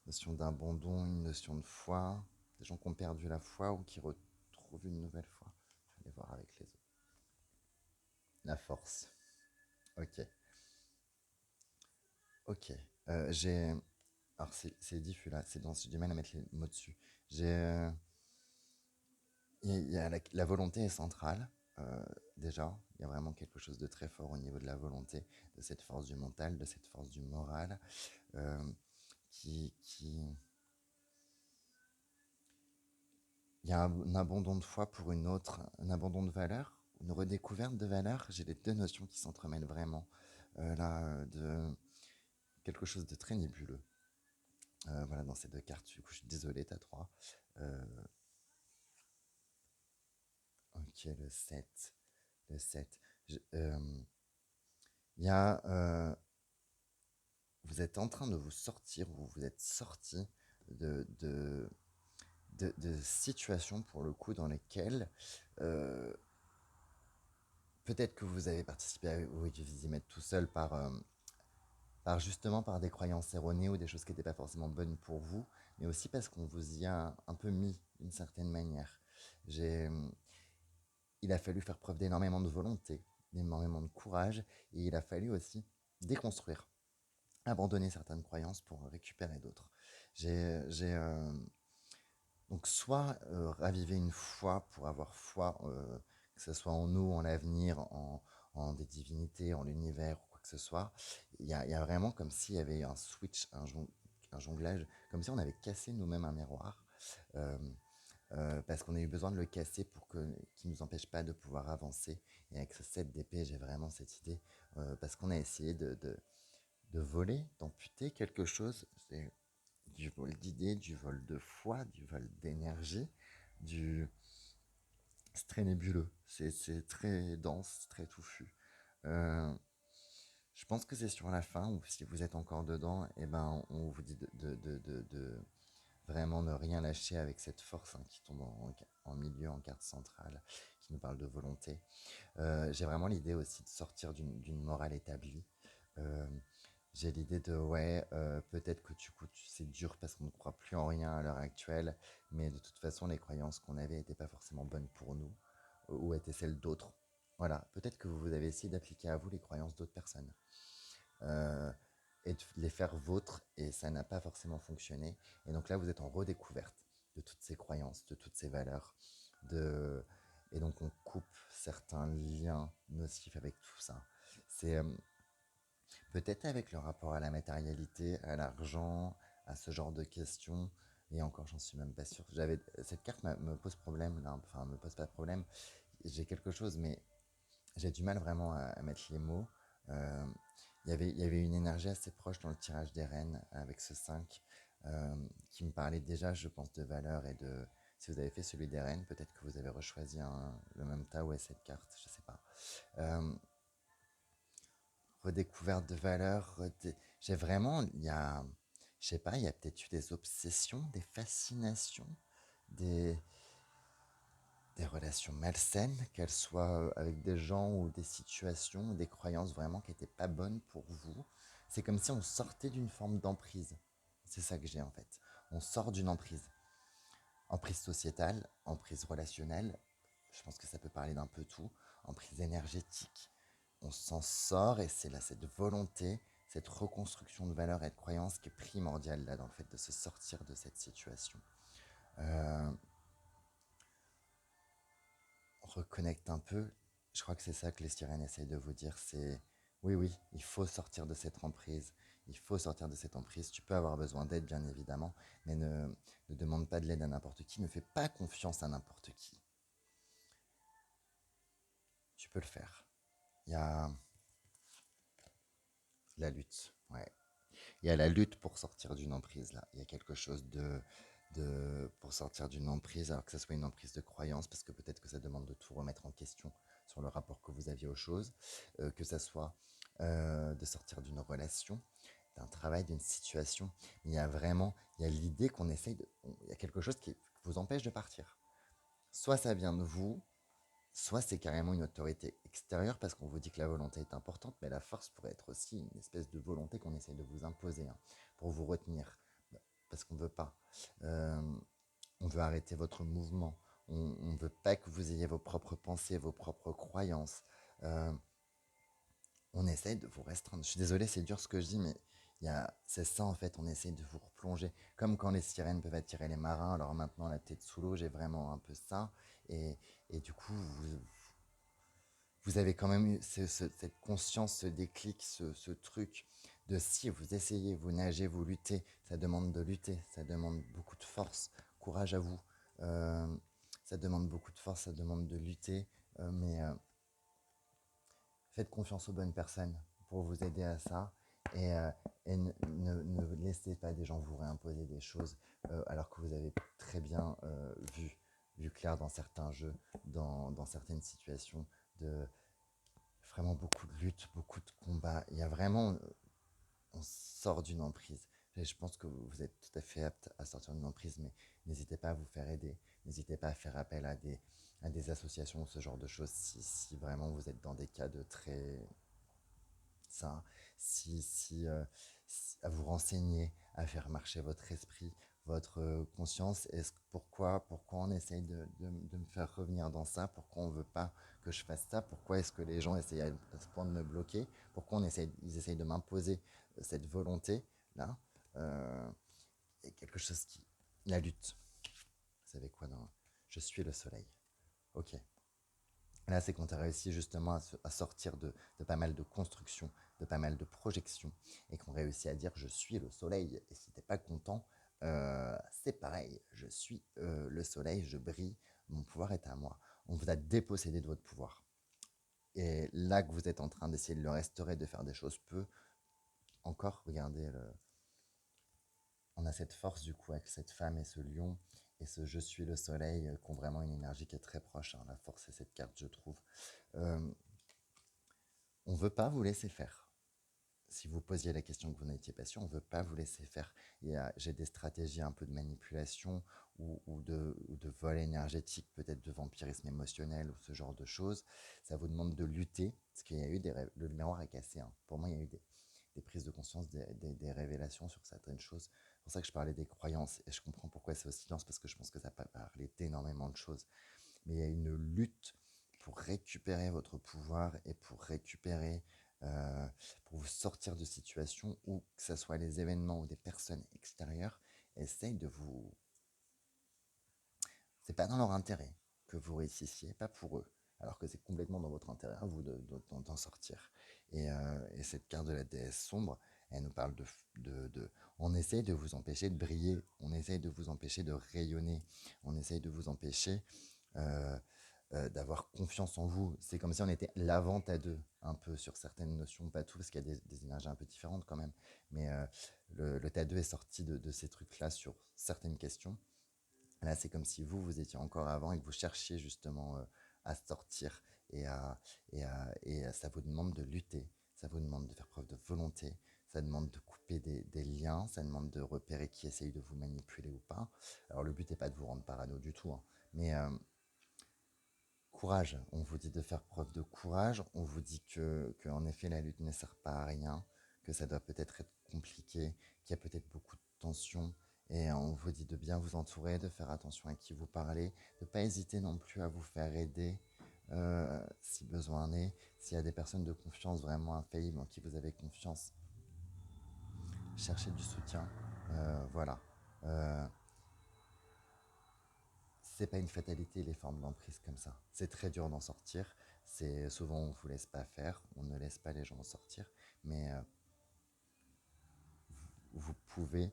Notion d'abandon, une notion de foi. Des gens qui ont perdu la foi ou qui retrouvent une nouvelle foi. Je vais aller voir avec les autres. La force. Ok. Ok. J'ai. Alors c'est diffus là, c'est dense, j'ai du mal à mettre les mots dessus. J'ai. Il y a la volonté est centrale, déjà. Il y a vraiment quelque chose de très fort au niveau de la volonté, de cette force du mental, de cette force du moral, euh, qui. Il y a un abandon de foi pour une autre, un abandon de valeur, une redécouverte de valeur. J'ai les deux notions qui s'entremêlent vraiment. Là, de quelque chose de très nébuleux. Voilà, dans ces deux cartes, du coup, je suis désolé, t'as trois. Euh, ok, le 7. Le 7. Il y a. Vous êtes en train de vous sortir, ou vous êtes sorti de, de, de situations, pour le coup, dans lesquelles. euh, Peut-être que vous avez participé à oui, vous y mettre tout seul par justement par des croyances erronées ou des choses qui n'étaient pas forcément bonnes pour vous, mais aussi parce qu'on vous y a un peu mis d'une certaine manière. J'ai, il a fallu faire preuve d'énormément de volonté, d'énormément de courage, et il a fallu aussi déconstruire, abandonner certaines croyances pour récupérer d'autres. J'ai donc soit raviver une foi pour avoir foi, que ce soit en nous, en l'avenir, en des divinités, en l'univers ou quoi que ce soit. Il y a vraiment comme s'il y avait un switch, un jonglage, comme si on avait cassé nous-mêmes un miroir. Euh, parce qu'on a eu besoin de le casser pour qu'il ne nous empêche pas de pouvoir avancer. Et avec ce 7 d'épée, j'ai vraiment cette idée, parce qu'on a essayé de voler, d'amputer quelque chose. C'est du vol d'idées, du vol de foi, du vol d'énergie, du... c'est très nébuleux, c'est très dense, très touffu. Euh, je pense que c'est sur la fin, ou si vous êtes encore dedans, et ben on vous dit de vraiment ne rien lâcher avec cette force, hein, qui tombe en milieu, en carte centrale, qui nous parle de volonté. J'ai vraiment l'idée aussi de sortir d'une morale établie. Euh, j'ai l'idée de, ouais, peut-être que c'est dur parce qu'on ne croit plus en rien à l'heure actuelle, mais de toute façon, les croyances qu'on avait n'étaient pas forcément bonnes pour nous, ou étaient celles d'autres. Voilà, peut-être que vous avez essayé d'appliquer à vous les croyances d'autres personnes, euh, et de les faire vôtres, et ça n'a pas forcément fonctionné. Et donc là, vous êtes en redécouverte de toutes ces croyances, de toutes ces valeurs, de... et donc on coupe certains liens nocifs avec tout ça. C'est peut-être avec le rapport à la matérialité, à l'argent, à ce genre de questions. Et encore, j'en suis même pas sûr. Cette carte me pose problème là, enfin me pose pas de problème. J'ai quelque chose, mais j'ai du mal vraiment à mettre les mots. Euh, il y avait une énergie assez proche dans le tirage des reines avec ce 5, qui me parlait déjà, je pense, de valeur et de... Si vous avez fait celui des reines, peut-être que vous avez rechoisi le même tas ou cette carte, je sais pas. Euh, redécouverte de valeur, j'ai vraiment, je sais pas, il y a peut-être eu des obsessions, des fascinations, des, des relations malsaines, qu'elles soient avec des gens ou des situations, des croyances vraiment qui n'étaient pas bonnes pour vous. C'est comme si on sortait d'une forme d'emprise. C'est ça que j'ai en fait. On sort d'une emprise. Emprise sociétale, emprise relationnelle, je pense que ça peut parler d'un peu tout, emprise énergétique. On s'en sort, et c'est là cette volonté, cette reconstruction de valeurs et de croyances qui est primordiale là dans le fait de se sortir de cette situation. Euh, on reconnecte un peu. Je crois que c'est ça que les sirènes essayent de vous dire, c'est oui, oui, il faut sortir de cette emprise. Il faut sortir de cette emprise. Tu peux avoir besoin d'aide, bien évidemment, mais ne demande pas de l'aide à n'importe qui. Ne fais pas confiance à n'importe qui. Tu peux le faire. Il y a La lutte, ouais. Il y a la lutte pour sortir d'une emprise, là. Il y a quelque chose pour sortir d'une emprise, alors que ce soit une emprise de croyance, parce que peut-être que ça demande de tout remettre en question sur le rapport que vous aviez aux choses, que ça soit de sortir d'une relation, d'un travail, d'une situation. Il y a l'idée qu'on essaye de, il y a quelque chose qui vous empêche de partir. Soit ça vient de vous, soit c'est carrément une autorité extérieure parce qu'on vous dit que la volonté est importante, mais la force pourrait être aussi une espèce de volonté qu'on essaye de vous imposer, hein, pour vous retenir, parce qu'on ne veut pas. Euh, on veut arrêter votre mouvement. On ne veut pas que vous ayez vos propres pensées, vos propres croyances. Euh, on essaye de vous restreindre. Je suis désolé, c'est dur ce que je dis, mais c'est ça en fait, on essaye de vous replonger. Comme quand les sirènes peuvent attirer les marins, alors maintenant la tête sous l'eau, j'ai vraiment un peu ça. Et, et du coup, vous avez quand même eu cette conscience, ce déclic, ce truc de si vous essayez, vous nagez, vous luttez, ça demande de lutter, ça demande beaucoup de force, courage à vous. Euh, Ça demande beaucoup de force, ça demande de lutter, mais faites confiance aux bonnes personnes pour vous aider à ça et, ne laissez pas des gens vous réimposer des choses alors que vous avez très bien vu clair dans certains jeux, dans certaines situations de vraiment beaucoup de lutte, beaucoup de combats. Il y a vraiment, on sort d'une emprise. Et je pense que vous êtes tout à fait apte à sortir d'une emprise, mais n'hésitez pas à vous faire aider. N'hésitez pas à faire appel à des associations ou ce genre de choses si vraiment vous êtes dans des cas de très ça, à vous renseigner, à faire marcher votre esprit, votre conscience. Pourquoi on essaye de me faire revenir dans ça? Pourquoi on ne veut pas que je fasse ça? Pourquoi est-ce que les gens essayent à ce point de me bloquer? Pourquoi ils essayent de m'imposer cette volonté-là? Et quelque chose qui... La lutte. Vous savez quoi dans... Je suis le soleil. Ok. Là, c'est quand tu as réussi justement à sortir de pas mal de constructions, de pas mal de projections, et qu'on réussit à dire je suis le soleil. Et si t'es pas content, c'est pareil, je suis le soleil, je brille, mon pouvoir est à moi. On vous a dépossédé de votre pouvoir. Et là que vous êtes en train d'essayer de le restaurer, de faire des choses peu, encore, regardez, on a cette force du coup avec cette femme et ce lion et ce je suis le soleil qui ont vraiment une énergie qui est très proche, hein. La force, c'est cette carte, je trouve. Euh, On ne veut pas vous laisser faire. Si vous posiez la question que vous n'étiez pas sûr, on ne veut pas vous laisser faire. J'ai des stratégies un peu de manipulation ou de vol énergétique, peut-être de vampirisme émotionnel ou ce genre de choses. Ça vous demande de lutter, parce qu'il y a eu le miroir est cassé, hein. Pour moi, il y a eu des prises de conscience, des révélations sur certaines choses. C'est pour ça que je parlais des croyances, et je comprends pourquoi c'est au silence, parce que je pense que ça peut parler d'énormément de choses. Mais il y a une lutte pour récupérer votre pouvoir et pour récupérer, euh, pour vous sortir de situations où, que ce soit les événements ou des personnes extérieures, essayent de vous... C'est pas dans leur intérêt que vous réussissiez, pas pour eux, alors que c'est complètement dans votre intérêt à vous d'en sortir. Et cette carte de la déesse sombre, elle nous parle on essaye de vous empêcher de briller, on essaye de vous empêcher de rayonner, on essaye de vous empêcher euh, d'avoir confiance en vous. C'est comme si on était l'avant à deux, un peu sur certaines notions, pas tout, parce qu'il y a des énergies un peu différentes quand même. Mais le tas 2 est sorti de ces trucs-là sur certaines questions. Là, c'est comme si vous étiez encore avant et que vous cherchiez justement à sortir ça vous demande de lutter, ça vous demande de faire preuve de volonté, ça demande de couper des liens, ça demande de repérer qui essaye de vous manipuler ou pas. Alors le but n'est pas de vous rendre parano du tout, hein, mais courage, on vous dit de faire preuve de courage, on vous dit que en effet la lutte ne sert pas à rien, que ça doit peut-être être compliqué, qu'il y a peut-être beaucoup de tensions, et on vous dit de bien vous entourer, de faire attention à qui vous parlez, de ne pas hésiter non plus à vous faire aider si besoin est, s'il y a des personnes de confiance vraiment infaillibles en qui vous avez confiance, cherchez du soutien, voilà. Euh, c'est pas une fatalité les formes d'emprise comme ça. C'est très dur d'en sortir. C'est souvent on vous laisse pas faire, on ne laisse pas les gens en sortir, mais vous pouvez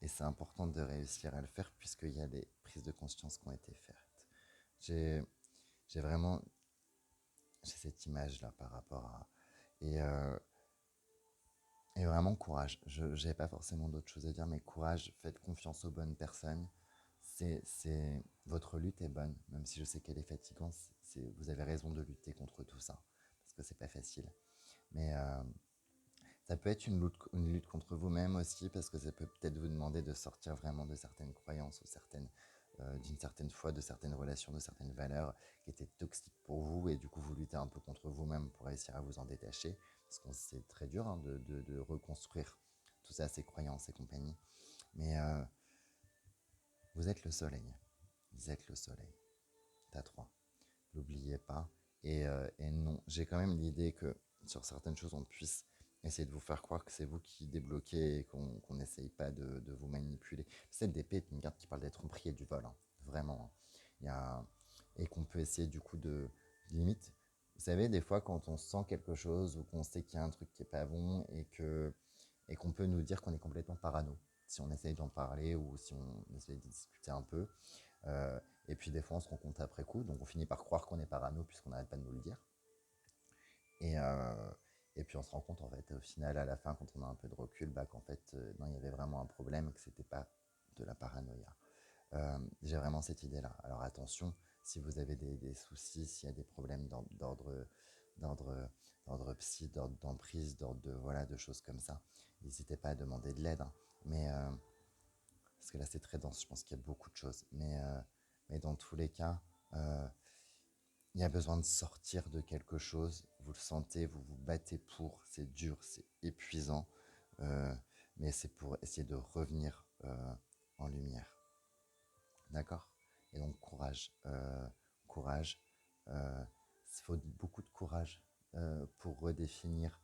et c'est important de réussir à le faire puisqu'il y a des prises de conscience qui ont été faites. J'ai j'ai vraiment j'ai cette image là par rapport à et Et vraiment courage. Je n'avais pas forcément d'autres choses à dire, mais courage, faites confiance aux bonnes personnes. Votre lutte est bonne, même si je sais qu'elle est fatigante. Vous avez raison de lutter contre tout ça, parce que c'est pas facile. Mais ça peut être une lutte contre vous-même aussi, parce que ça peut peut-être vous demander de sortir vraiment de certaines croyances ou d'une certaine foi, de certaines relations, de certaines valeurs qui étaient toxiques pour vous, et du coup vous luttez un peu contre vous-même pour réussir à vous en détacher, parce que c'est très dur hein, de reconstruire tout ça, ces croyances et compagnie. Mais vous êtes le soleil, vous êtes le soleil. T'as trois. N'oubliez pas. Et non, j'ai quand même l'idée que sur certaines choses, on puisse essayer de vous faire croire que c'est vous qui débloquez et qu'on n'essaye pas de vous manipuler. Cette d'épée est une carte qui parle d'être pris et du vol, hein. Vraiment, hein. Il y a, et qu'on peut essayer du coup limite, vous savez, des fois quand on sent quelque chose ou qu'on sait qu'il y a un truc qui est pas bon et qu'on peut nous dire qu'on est complètement parano si on essaye d'en parler ou si on essaye de discuter un peu. Euh, et puis des fois, on se rend compte après coup, donc on finit par croire qu'on est parano puisqu'on n'arrête pas de nous le dire. Et, euh, et puis on se rend compte, en fait, au final, à la fin, quand on a un peu de recul, bah, qu'en fait, non, il y avait vraiment un problème et que c'était pas de la paranoïa. J'ai vraiment cette idée-là. Alors attention, si vous avez des soucis, s'il y a des problèmes d'ordre, d'ordre psy, d'ordre d'emprise, d'ordre voilà, de choses comme ça, n'hésitez pas à demander de l'aide, hein. Mais parce que là c'est très dense, je pense qu'il y a beaucoup de choses. Mais dans tous les cas, euh, il y a besoin de sortir de quelque chose. Vous le sentez, vous vous battez pour, c'est dur, c'est épuisant, euh, mais c'est pour essayer de revenir en lumière. D'accord. Et donc courage, courage. Il faut beaucoup de courage pour redéfinir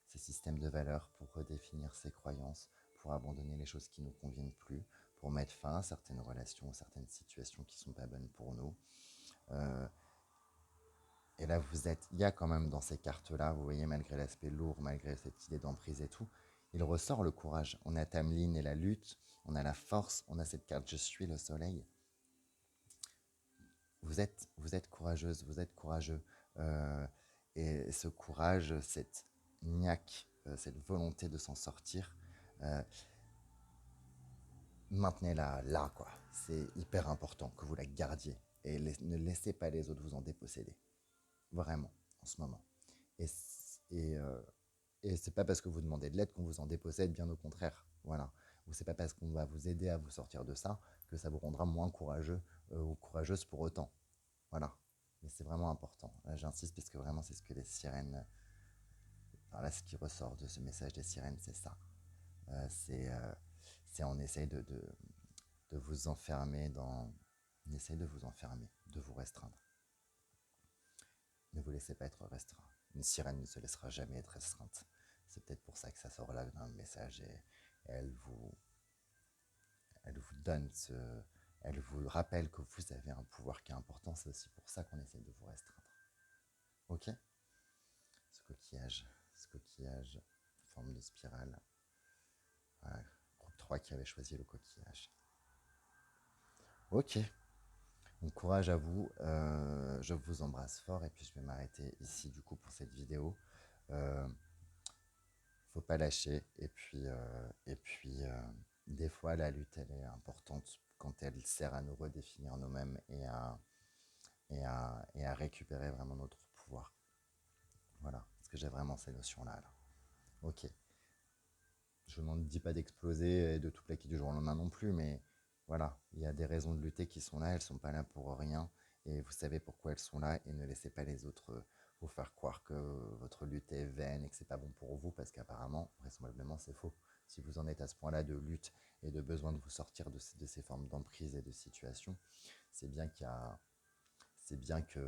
ces systèmes de valeurs, pour redéfinir ces croyances, pour abandonner les choses qui ne nous conviennent plus, pour mettre fin à certaines relations, certaines situations qui ne sont pas bonnes pour nous. Euh, et là, il y a quand même dans ces cartes-là, vous voyez, malgré l'aspect lourd, malgré cette idée d'emprise et tout, il ressort le courage. On a Tamlin et la lutte, on a la force, on a cette carte Je suis le soleil. Vous êtes courageuse, vous êtes courageux. Euh, et ce courage, cette niaque, cette volonté de s'en sortir, euh, maintenez-la là, quoi. C'est hyper important que vous la gardiez. Et ne laissez pas les autres vous en déposséder. Vraiment, en ce moment. Et, et, euh, et c'est pas parce que vous demandez de l'aide qu'on vous en dépossède, bien au contraire. Voilà. Ou c'est pas parce qu'on va vous aider à vous sortir de ça que ça vous rendra moins courageux ou courageuse pour autant. Voilà. Mais c'est vraiment important. Là, j'insiste parce que vraiment, c'est ce que les sirènes. Enfin, là, ce qui ressort de ce message des sirènes, c'est ça. Euh, c'est, euh, on essaye de vous enfermer dans. On essaye de vous enfermer, de vous restreindre. Ne vous laissez pas être restreint. Une sirène ne se laissera jamais être restreinte. C'est peut-être pour ça que ça sort là dans le message et elle vous donne ce. Elle vous rappelle que vous avez un pouvoir qui est important. C'est aussi pour ça qu'on essaye de vous restreindre. Ok. Ce coquillage, forme de spirale. Voilà, groupe 3 qui avait choisi le coquillage. Ok, bon courage à vous. Je vous embrasse fort et puis je vais m'arrêter ici du coup pour cette vidéo. Euh, Faut pas lâcher et puis des fois la lutte elle est importante quand elle sert à nous redéfinir nous-mêmes et à récupérer vraiment notre pouvoir. Voilà, parce que j'ai vraiment ces notions-là. Là. Ok. Je ne m'en dis pas d'exploser et de tout plaquer du jour au lendemain non plus, mais voilà, il y a des raisons de lutter qui sont là, elles ne sont pas là pour rien, et vous savez pourquoi elles sont là, et ne laissez pas les autres vous faire croire que votre lutte est vaine et que c'est pas bon pour vous, parce qu'apparemment, vraisemblablement, c'est faux. Si vous en êtes à ce point-là de lutte et de besoin de vous sortir de ces formes d'emprise et de situation, c'est bien qu'il y a, c'est bien que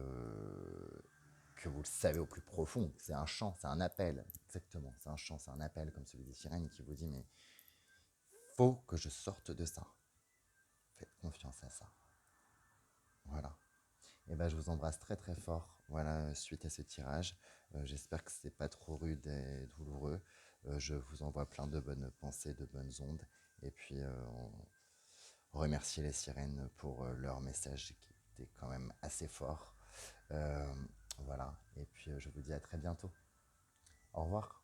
vous le savez au plus profond. C'est un chant, c'est un appel. Exactement, c'est un chant, c'est un appel comme celui des sirènes qui vous dit mais faut que je sorte de ça. Faites confiance à ça. Voilà. Et ben je vous embrasse très très fort. Voilà, suite à ce tirage. J'espère que c'est pas trop rude et douloureux. Je vous envoie plein de bonnes pensées, de bonnes ondes. Et puis on remercie les sirènes pour leur message qui était quand même assez fort. Euh, voilà. Et puis je vous dis à très bientôt. Au revoir.